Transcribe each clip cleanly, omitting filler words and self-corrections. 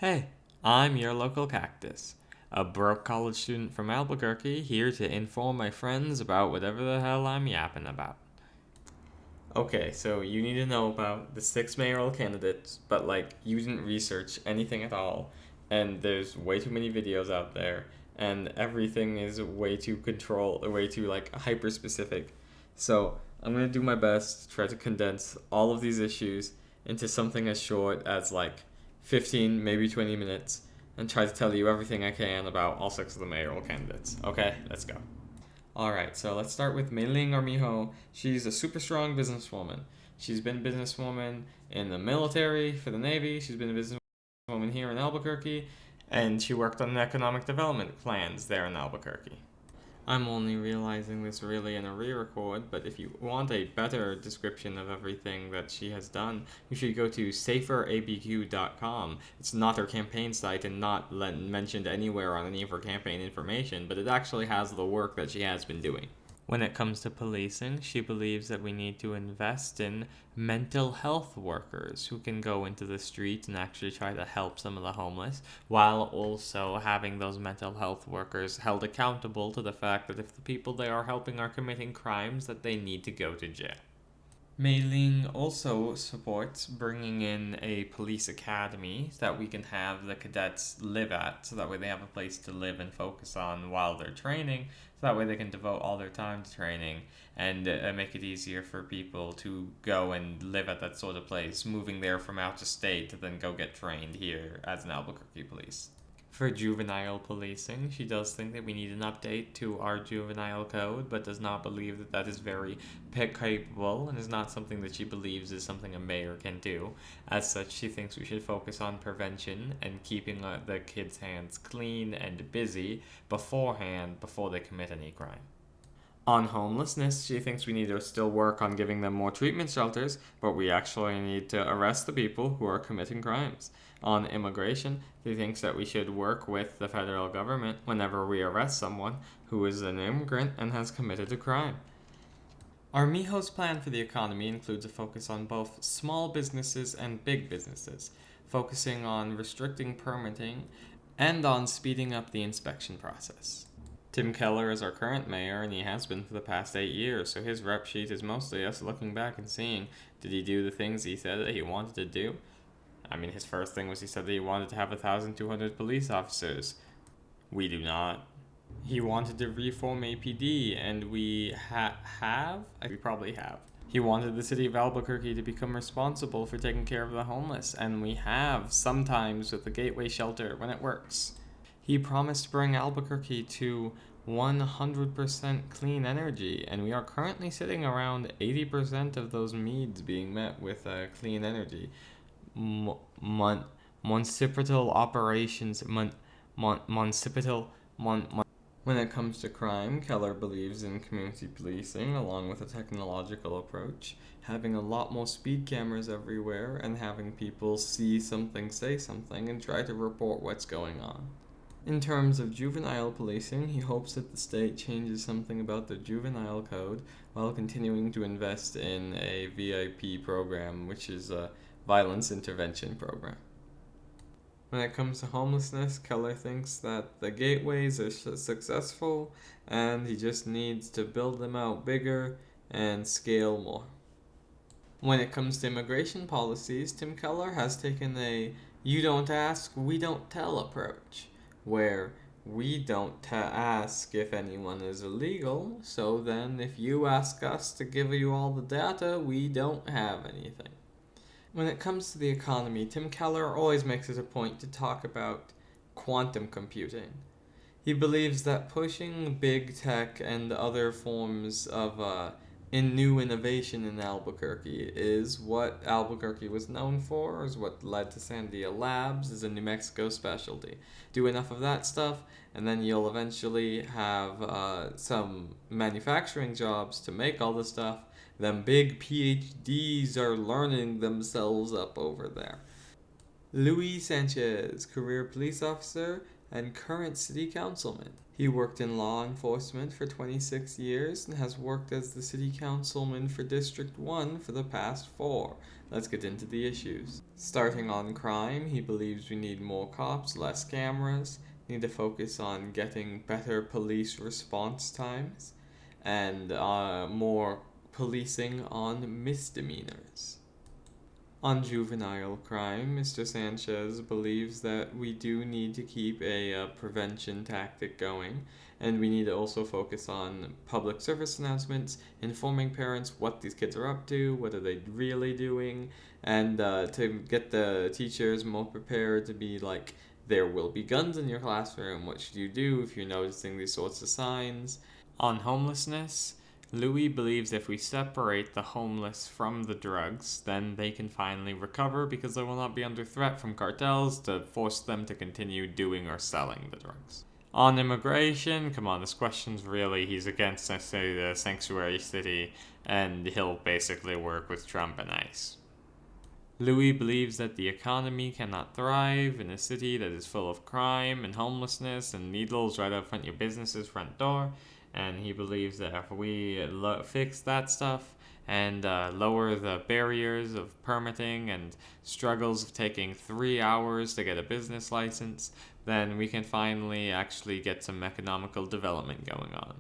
Hey, I'm your local cactus, a broke college student from Albuquerque here to inform my friends about whatever the hell I'm yapping about. Okay, so you need to know about the six mayoral candidates, but you didn't research anything at all, and there's way too many videos out there, and everything is way too hyper specific. So I'm gonna do my best to try to condense all of these issues into something as short as 15, maybe 20 minutes, and try to tell you everything I can about all six of the mayoral candidates. Okay, let's go. Alright, so let's start with Mei Ling Armijo. She's a super strong businesswoman. She's been a businesswoman in the military for the Navy. She's been a businesswoman here in Albuquerque. And she worked on economic development plans there in Albuquerque. I'm only realizing this really in a re-record, but if you want a better description of everything that she has done, you should go to saferabq.com. It's not her campaign site and not mentioned anywhere on any of her campaign information, but it actually has the work that she has been doing. When it comes to policing, she believes that we need to invest in mental health workers who can go into the streets and actually try to help some of the homeless, while also having those mental health workers held accountable to the fact that if the people they are helping are committing crimes, that they need to go to jail. Mei Ling also supports bringing in a police academy that we can have the cadets live at, so that way they have a place to live and focus on while they're training, so that way they can devote all their time to training and make it easier for people to go and live at that sort of place, moving there from out of state to then go get trained here as an Albuquerque police. For juvenile policing, she does think that we need an update to our juvenile code, but does not believe that that is very capable and is not something that she believes is something a mayor can do. As such, she thinks we should focus on prevention and keeping the kids' hands clean and busy beforehand before they commit any crime. On homelessness, she thinks we need to still work on giving them more treatment shelters, but we actually need to arrest the people who are committing crimes. On immigration, she thinks that we should work with the federal government whenever we arrest someone who is an immigrant and has committed a crime. Armijo's plan for the economy includes a focus on both small businesses and big businesses, focusing on restricting permitting and on speeding up the inspection process. Tim Keller is our current mayor, and he has been for the past 8 years, so his rep sheet is mostly us looking back and seeing, did he do the things he said that he wanted to do? I mean, his first thing was he said that he wanted to have 1,200 police officers. We do not. He wanted to reform APD, and we have? We probably have. He wanted the city of Albuquerque to become responsible for taking care of the homeless, and we have, sometimes with the Gateway Shelter when it works. He promised to bring Albuquerque to 100% clean energy, and we are currently sitting around 80% of those needs being met with clean energy. Municipal operations, municipal, when it comes to crime, Keller believes in community policing along with a technological approach, having a lot more speed cameras everywhere, and having people see something, say something, and try to report what's going on. In terms of juvenile policing, he hopes that the state changes something about the juvenile code while continuing to invest in a VIP program, which is a violence intervention program. When it comes to homelessness, Keller thinks that the gateways are successful and he just needs to build them out bigger and scale more. When it comes to immigration policies, Tim Keller has taken a you don't ask, we don't tell approach, where we don't ask if anyone is illegal, so then if you ask us to give you all the data, we don't have anything. When it comes to the economy, Tim Keller always makes it a point to talk about quantum computing. He believes that pushing big tech and other forms of new innovation in Albuquerque is what Albuquerque was known for, is what led to Sandia Labs, is a New Mexico specialty. Do enough of that stuff, and then you'll eventually have some manufacturing jobs to make all the stuff. Them big PhDs are learning themselves up over there. Luis Sanchez, career police officer and current city councilman. He worked in law enforcement for 26 years and has worked as the city councilman for District 1 for the past 4. Let's get into the issues. Starting on crime, he believes we need more cops, less cameras, need to focus on getting better police response times, and more policing on misdemeanors. On juvenile crime, Mr. Sanchez believes that we do need to keep a prevention tactic going, and we need to also focus on public service announcements, informing parents what these kids are up to, what are they really doing, and to get the teachers more prepared to be like, there will be guns in your classroom, what should you do if you're noticing these sorts of signs? On homelessness, Louis believes if we separate the homeless from the drugs, then they can finally recover because they will not be under threat from cartels to force them to continue doing or selling the drugs. On immigration, come on, this question's really, he's against necessarily the sanctuary city, and he'll basically work with Trump and ICE. Louis believes that the economy cannot thrive in a city that is full of crime and homelessness and needles right out front of your business's front door, and he believes that if we fix that stuff and lower the barriers of permitting and struggles of taking 3 hours to get a business license, then we can finally actually get some economical development going on.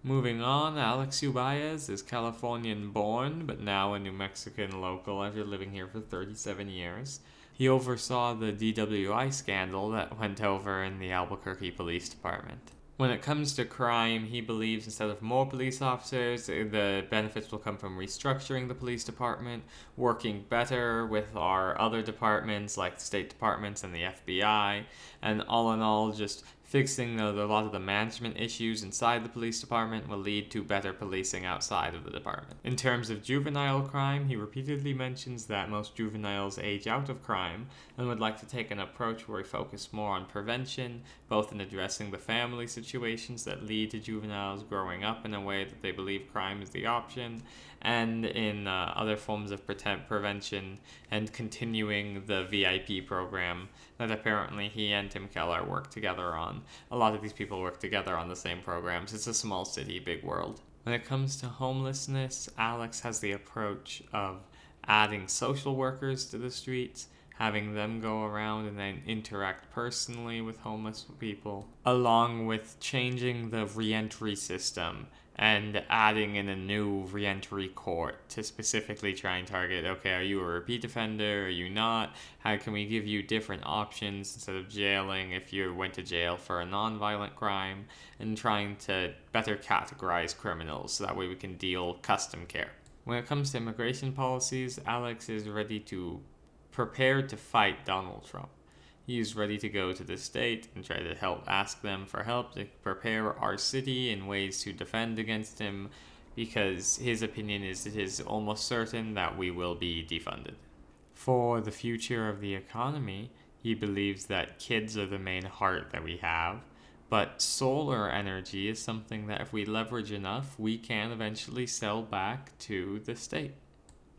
Moving on, Alex Ubaez is Californian born, but now a New Mexican local after living here for 37 years. He oversaw the DWI scandal that went over in the Albuquerque Police Department. When it comes to crime, he believes instead of more police officers, the benefits will come from restructuring the police department, working better with our other departments like the state departments and the FBI, and all in all, just fixing a lot of the management issues inside the police department will lead to better policing outside of the department. In terms of juvenile crime, he repeatedly mentions that most juveniles age out of crime and would like to take an approach where we focus more on prevention, both in addressing the family situations that lead to juveniles growing up in a way that they believe crime is the option, and in other forms of prevention and continuing the VIP program that apparently he and Tim Keller work together on. A lot of these people work together on the same programs. It's a small city, big world. When it comes to homelessness, Alex has the approach of adding social workers to the streets, having them go around and then interact personally with homeless people, along with changing the reentry system and adding in a new reentry court to specifically try and target, okay, are you a repeat offender, are you not? How can we give you different options instead of jailing if you went to jail for a non-violent crime, and trying to better categorize criminals so that way we can deal custom care. When it comes to immigration policies, Alex is ready to prepare to fight Donald Trump. He is ready to go to the state and try to ask them for help to prepare our city in ways to defend against him, because his opinion is it is almost certain that we will be defunded. For the future of the economy, he believes that kids are the main heart that we have, but solar energy is something that if we leverage enough, we can eventually sell back to the state.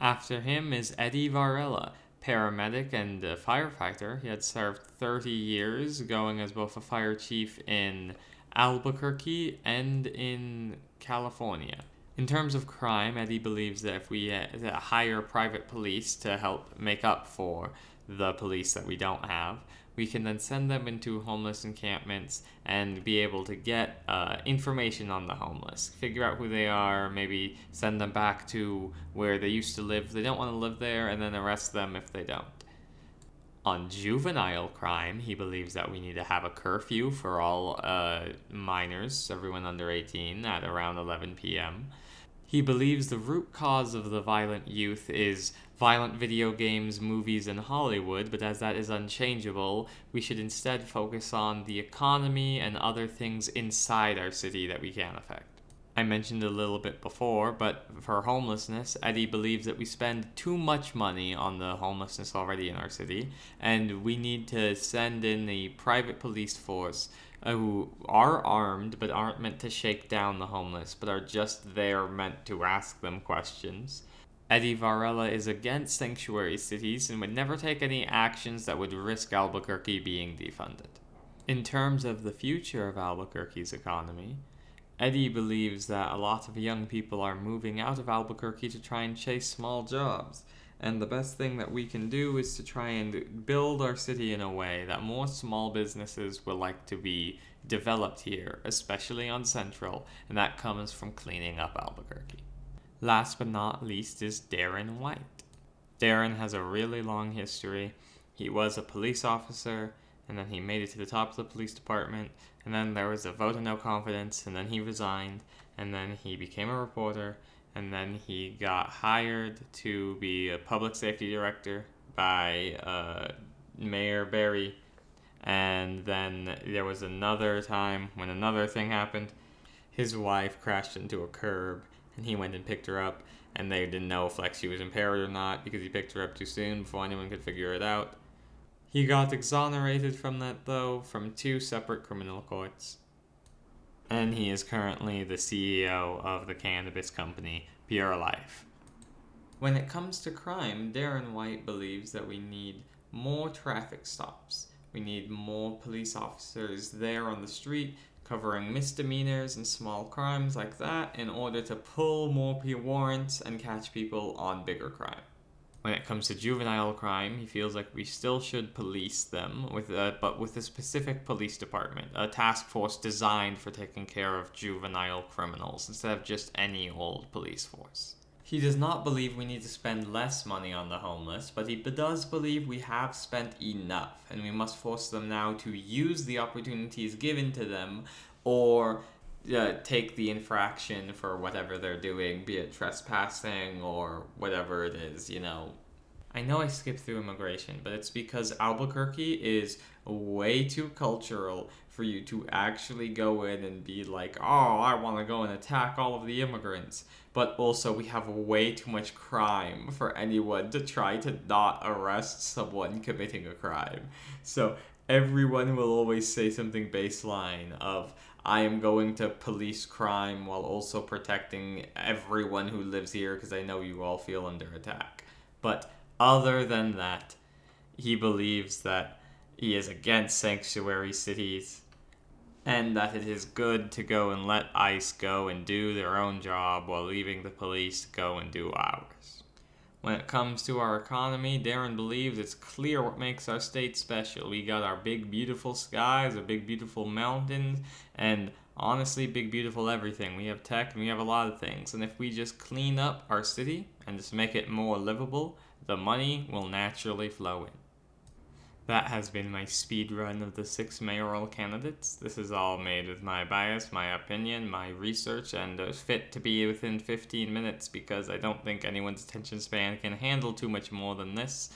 After him is Eddie Varela, paramedic and a firefighter. He had served 30 years, going as both a fire chief in Albuquerque and in California. In terms of crime, Eddie believes that if we hire private police to help make up for the police that we don't have, we can then send them into homeless encampments and be able to get information on the homeless, figure out who they are, maybe send them back to where they used to live if they don't want to live there, and then arrest them if they don't. On juvenile crime, he believes that we need to have a curfew for all minors, everyone under 18, at around 11 p.m. He believes the root cause of the violent youth is violent video games, movies, and Hollywood, but as that is unchangeable, we should instead focus on the economy and other things inside our city that we can affect. I mentioned a little bit before, but for homelessness, Eddie believes that we spend too much money on the homelessness already in our city, and we need to send in the private police force who are armed but aren't meant to shake down the homeless, but are just there meant to ask them questions. Eddie Varela is against sanctuary cities and would never take any actions that would risk Albuquerque being defunded. In terms of the future of Albuquerque's economy, Eddie believes that a lot of young people are moving out of Albuquerque to try and chase small jobs. And the best thing that we can do is to try and build our city in a way that more small businesses will like to be developed here, especially on Central, and that comes from cleaning up Albuquerque. Last but not least is Darren White. Darren has a really long history. He was a police officer, and then he made it to the top of the police department, and then there was a vote of no confidence, and then he resigned, and then he became a reporter, and then he got hired to be a public safety director by Mayor Barry. And then there was another time when another thing happened. His wife crashed into a curb, and he went and picked her up, and they didn't know if she was impaired or not because he picked her up too soon before anyone could figure it out. He got exonerated from that, though, from 2 separate criminal courts. And he is currently the CEO of the cannabis company Pure Life. When it comes to crime, Darren White believes that we need more traffic stops. We need more police officers there on the street covering misdemeanors and small crimes like that in order to pull more warrants and catch people on bigger crime. When it comes to juvenile crime, he feels like we still should police them, but with a specific police department, a task force designed for taking care of juvenile criminals instead of just any old police force. He does not believe we need to spend less money on the homeless, but he does believe we have spent enough, and we must force them now to use the opportunities given to them, or take the infraction for whatever they're doing, be it trespassing or whatever it is, I know I skipped through immigration, but it's because Albuquerque is way too cultural for you to actually go in and be like, oh, I want to go and attack all of the immigrants. But also, we have way too much crime for anyone to try to not arrest someone committing a crime. So everyone will always say something baseline of, I am going to police crime while also protecting everyone who lives here because I know you all feel under attack. But other than that, he believes that he is against sanctuary cities and that it is good to go and let ICE go and do their own job while leaving the police to go and do ours. When it comes to our economy, Darren believes it's clear what makes our state special. We got our big, beautiful skies, our big, beautiful mountains, and honestly, big, beautiful everything. We have tech and we have a lot of things. And if we just clean up our city and just make it more livable, the money will naturally flow in. That has been my speed run of the 6 mayoral candidates. This is all made with my bias, my opinion, my research, and is fit to be within 15 minutes because I don't think anyone's attention span can handle too much more than this.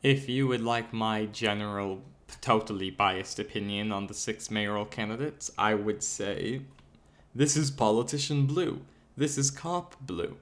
If you would like my general, totally biased opinion on the 6 mayoral candidates, I would say, this is politician blue. This is cop blue.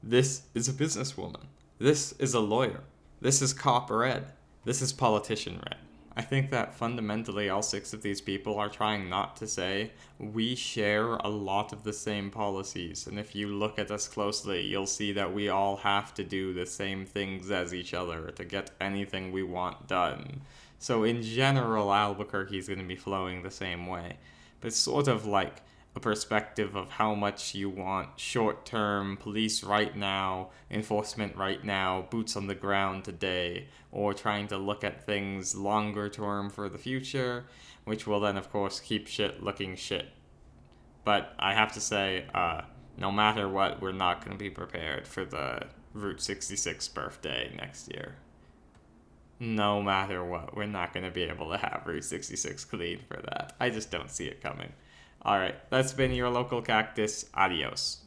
This is a businesswoman. This is a lawyer. This is cop red. This is politician red. I think that fundamentally all 6 of these people are trying not to say we share a lot of the same policies, and if you look at us closely, you'll see that we all have to do the same things as each other to get anything we want done. So in general, Albuquerque is going to be flowing the same way, but it's sort of like a perspective of how much you want short-term police right now, enforcement right now, boots on the ground today, or trying to look at things longer term for the future, which will then of course keep shit looking shit. But I have to say, no matter what, we're not going to be prepared for the Route 66 birthday next year. No matter what, we're not going to be able to have Route 66 clean for that. I just don't see it coming. Alright, that's been your local cactus. Adios.